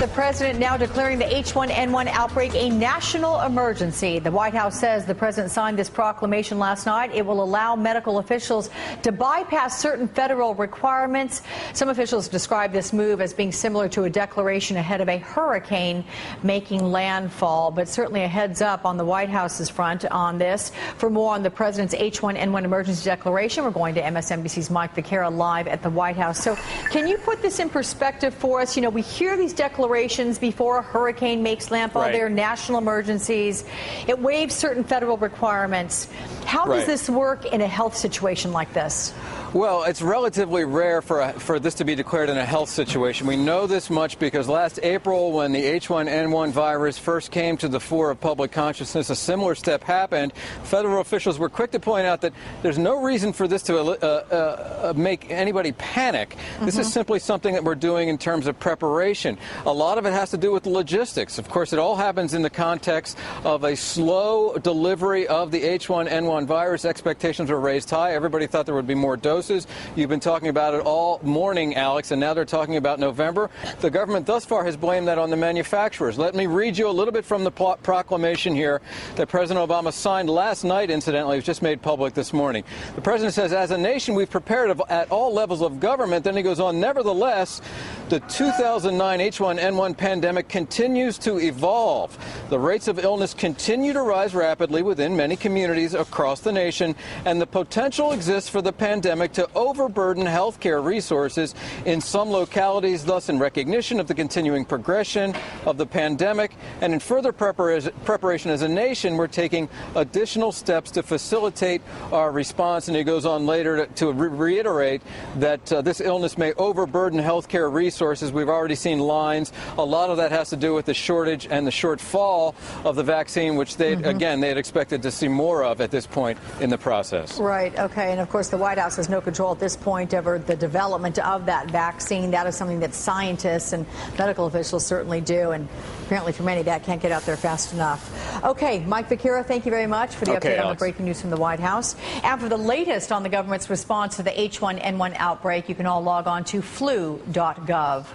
the president now declaring the H1N1 outbreak a national emergency. The White House says the president signed this proclamation last night. It will allow medical officials to bypass certain federal requirements. Some officials describe this move as being similar to a declaration ahead of a hurricane making landfall, but certainly a heads up on the White House's front on this. For more on the president's H1N1 emergency declaration, we're going to MSNBC's Mike Vaquera live at the White House. So can you put this in perspective for us? You know, we hear these declarations before a hurricane makes landfall. Right. They're national emergencies. It waives certain federal requirements. How does this work in a health situation like this? Well, it's relatively rare for this to be declared in a health situation. We know this much because last April, when the H1N1 virus first came to the fore of public consciousness, a similar step happened. Federal officials were quick to point out that there's no reason for this to make anybody panic. This is simply something that we're doing in terms of preparation. A lot of it has to do with the logistics. Of course, it all happens in the context of a slow delivery of the H1N1 virus. Expectations were raised high. Everybody thought there would be more doses. You've been talking about it all morning, Alex, and now they're talking about November. The government thus far has blamed that on the manufacturers. Let me read you a little bit from the proclamation here that President Obama signed last night, incidentally. It was just made public this morning. The president says, as a nation, we've prepared at all levels of government. Then he goes on, nevertheless, the 2009 H1N1 pandemic continues to evolve. The rates of illness continue to rise rapidly within many communities across the nation, and the potential exists for the pandemic to overburden healthcare resources in some localities. Thus, in recognition of the continuing progression of the pandemic and in further preparation as a nation, we're taking additional steps to facilitate our response. And he goes on later to reiterate that this illness may overburden healthcare resources. We've already seen lines. A lot of that has to do with the shortage and the shortfall of the vaccine, which they had expected to see more of at this point in the process. Right. Okay. And of course, the White House has no control at this point over the development of that vaccine. That is something that scientists and medical officials certainly do. And apparently for many, that can't get out there fast enough. Okay. Mike Vaquera, thank you very much for the update on the breaking news from the White House. And for the latest on the government's response to the H1N1 outbreak, you can all log on to flu.gov.